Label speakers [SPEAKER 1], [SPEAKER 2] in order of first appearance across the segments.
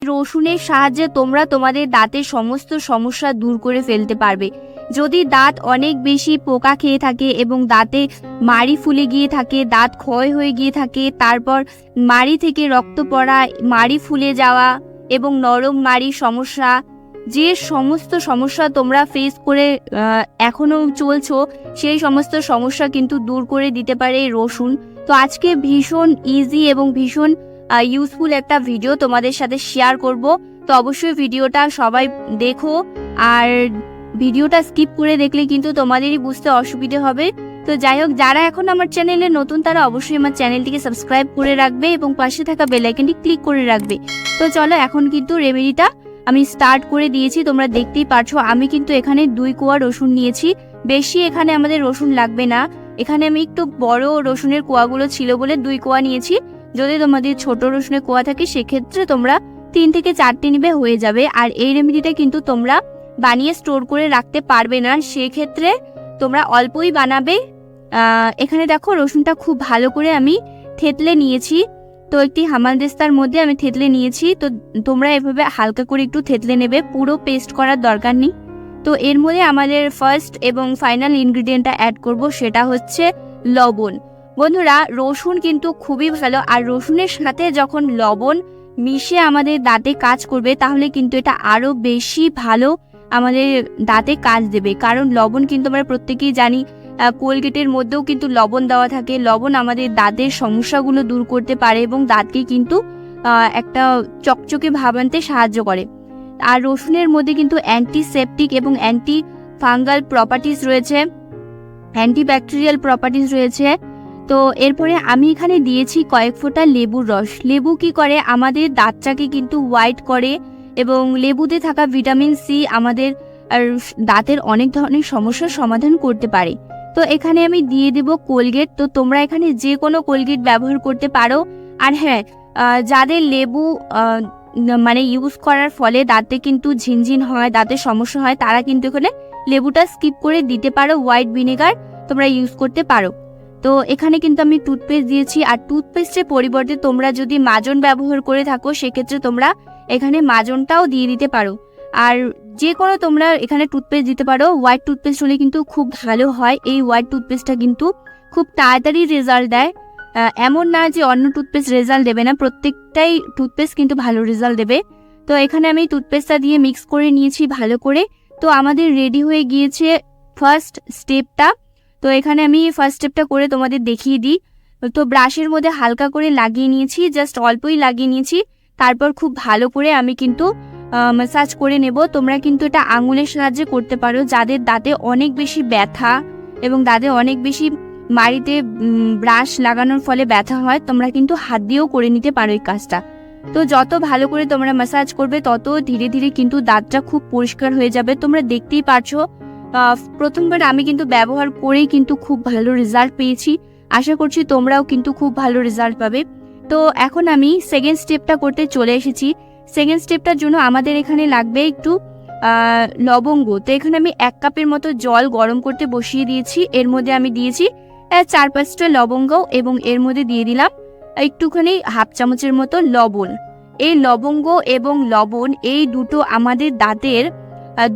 [SPEAKER 1] রসুনের সাহায্যে তোমরা তোমাদের দাঁতের সমস্ত সমস্যা দূর করে ফেলতে পারবে। যদি দাঁত অনেক বেশি পোকা খেয়ে থাকে এবং দাঁতে মাড়ি ফুলে গিয়ে থাকে, দাঁত ক্ষয় হয়ে গিয়ে থাকে, তারপর মাড়ি থেকে রক্ত পড়া, মাড়ি ফুলে যাওয়া এবং নরম মাড়ির সমস্যা, যে সমস্ত সমস্যা তোমরা ফেস করে এখনো চলছো, সেই সমস্ত সমস্যা কিন্তু দূর করে দিতে পারে রসুন। তো আজকে ভীষণ ইজি এবং ভীষণ ইউজফুল একটা ভিডিও তোমাদের সাথে শেয়ার করব। তো অবশ্যই ভিডিওটা সবাই দেখো, আর ভিডিওটা স্কিপ করে দেখলে কিন্তু তোমাদেরই বুঝতে অসুবিধে হবে। তো যাই হোক, যারা এখন আমার চ্যানেলে নতুন তারা অবশ্যই আমার চ্যানেলটিকে সাবস্ক্রাইব করে রাখবে এবং পাশে থাকা বেল আইকনটি ক্লিক করে রাখবে। তো চলো, এখন কিন্তু রেমেডিটা আমি স্টার্ট করে দিয়েছি। তোমরা দেখতেই পারছো আমি কিন্তু এখানে 2 কোয়া রসুন নিয়েছি। বেশি এখানে আমাদের রসুন লাগবে না, এখানে আমি একটু বড় রসুনের কোয়াগুলো ছিল বলে 2 কোয়া নিয়েছি। যদি তোমাদের ছোট রসুনের কোয়া থাকে সেক্ষেত্রে তোমরা 3 থেকে 4টে নিবে, হয়ে যাবে। আর এই রেমেডিটা কিন্তু তোমরা বানিয়ে স্টোর করে রাখতে পারবে না, সেক্ষেত্রে তোমরা অল্পই বানাবে। এখানে দেখো রসুনটা খুব ভালো করে আমি থেতলে নিয়েছি। তো একটি হামানদিস্তার মধ্যে আমি থেতলে নিয়েছি। তো তোমরা এভাবে হালকা করে একটু থেতলে নেবে, পুরো পেস্ট করার দরকার নেই। তো এর মধ্যে আমাদের ফার্স্ট এবং ফাইনাল ইনগ্রিডিয়েন্টটা অ্যাড করব, সেটা হচ্ছে লবণ। বন্ধুরা, রসুন কিন্তু খুবই ভালো, আর রসুনের সাথে যখন লবণ মিশে আমাদের দাঁতে কাজ করবে তাহলে কিন্তু এটা আরও বেশি ভালো আমাদের দাঁতে কাজ দেবে। কারণ লবণ কিন্তু আমরা প্রত্যেকেই জানি, কোলগেটের মধ্যেও কিন্তু লবণ দেওয়া থাকে। লবণ আমাদের দাঁতের সমস্যাগুলো দূর করতে পারে এবং দাঁতকে কিন্তু একটা চকচকে ভাব আনতে সাহায্য করে। আর রসুনের মধ্যে কিন্তু অ্যান্টিসেপটিক এবং অ্যান্টি ফাঙ্গাল প্রপার্টিস রয়েছে, অ্যান্টিব্যাকটেরিয়াল প্রপার্টিস রয়েছে। তো এরপরে আমি এখানে দিয়েছি কয়েক ফোঁটা লেবুর রস। লেবু কি করে, আমাদের দাঁতটাকে কিন্তু হোয়াইট করে এবং লেবুতে থাকা ভিটামিন সি আমাদের দাঁতের অনেক ধরনের সমস্যার সমাধান করতে পারে। তো এখানে আমি দিয়ে দেব কোলগেট। তো তোমরা এখানে যে কোনো কোলগেট ব্যবহার করতে পারো। আর হ্যাঁ, যাদের লেবু মানে ইউজ করার ফলে দাঁতে কিন্তু ঝিনঝিন হয়, দাঁতের সমস্যা হয়, তারা কিন্তু এখানে লেবুটা স্কিপ করে দিতে পারো, হোয়াইট ভিনেগার তোমরা ইউজ করতে পারো। তো এখানে কিন্তু আমি টুথপেস্ট দিয়েছি, আর টুথপেস্টের পরিবর্তে তোমরা যদি মাজন ব্যবহার করে থাকো সেক্ষেত্রে তোমরা এখানে মাজনটাও দিয়ে দিতে পারো। আর যে কোনো তোমরা এখানে টুথপেস্ট দিতে পারো, হোয়াইট টুথপেস্ট হলে কিন্তু খুব ভালো হয়। এই হোয়াইট টুথপেস্টটা কিন্তু খুব তাড়াতাড়ি রেজাল্ট দেয়। এমন না যে অন্য টুথপেস্ট রেজাল্ট দেবে না, প্রত্যেকটাই টুথপেস্ট কিন্তু ভালো রেজাল্ট দেবে। তো এখানে আমি টুথপেস্টটা দিয়ে মিক্স করে নিয়েছি ভালো করে। তো আমাদের রেডি হয়ে গিয়েছে ফার্স্ট স্টেপটা। তো এখানে আমি ফার্স্ট স্টেপটা করে তোমাদের দেখিয়ে দিই। তো ব্রাশের মধ্যে হালকা করে লাগিয়ে নিয়েছি, জাস্ট অল্পই লাগিয়ে নিয়েছি। তারপর খুব ভালো করে আমি কিন্তু ম্যাসাজ করে নেব। তোমরা কিন্তু এটা আঙুলের সাহায্যে করতে পারো। যাদের দাঁতে অনেক বেশি ব্যথা এবং দাঁতে অনেক বেশি মাড়িতে ব্রাশ লাগানোর ফলে ব্যথা হয়, তোমরা কিন্তু হাত দিয়েও করে নিতে পারো এই কাজটা। তো যত ভালো করে তোমরা ম্যাসাজ করবে তত ধীরে ধীরে কিন্তু দাঁতটা খুব পরিষ্কার হয়ে যাবে। তোমরা দেখতেই পারছো, প্রথমবার আমি কিন্তু ব্যবহার করেই কিন্তু খুব ভালো রেজাল্ট পেয়েছি। আশা করছি তোমরাও কিন্তু খুব ভালো রেজাল্ট পাবে। তো এখন আমি সেকেন্ড স্টেপটা করতে চলে এসেছি। সেকেন্ড স্টেপটার জন্য আমাদের এখানে লাগবে একটু লবঙ্গ। তো এখানে আমি 1 কাপের মতো জল গরম করতে বসিয়ে দিয়েছি। এর মধ্যে আমি দিয়েছি 4-5টা লবঙ্গ এবং এর মধ্যে দিয়ে দিলাম একটুখানি হাফ চামচের মতো লবণ। এই লবঙ্গ এবং লবণ এই দুটো আমাদের দাঁতের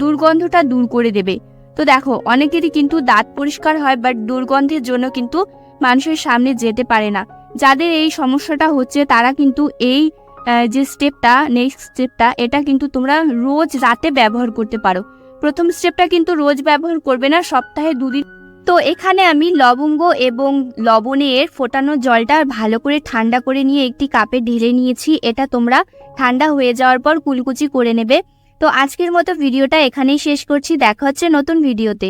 [SPEAKER 1] দুর্গন্ধটা দূর করে দেবে। তো দেখো, অনেকেরই কিন্তু দাঁত পরিষ্কার হয় বাট দুর্গন্ধের জন্য কিন্তু মানুষের সামনে যেতে পারে না। যাদের এই সমস্যাটা হচ্ছে তারা কিন্তু এই যে স্টেপটা, নেক্সট স্টেপটা, এটা কিন্তু তোমরা রোজ রাতে ব্যবহার করতে পারো। প্রথম স্টেপটা কিন্তু রোজ ব্যবহার করবে না, সপ্তাহে 2 দিন। তো এখানে আমি লবঙ্গ এবং লবণের ফোটানো জলটা ভালো করে ঠান্ডা করে নিয়ে একটি কাপে ঢেলে নিয়েছি। এটা তোমরা ঠান্ডা হয়ে যাওয়ার পর কুলকুচি করে নেবে। তো আজকের মতো ভিডিওটা এখানেই শেষ করছি, দেখা হচ্ছে নতুন ভিডিওতে।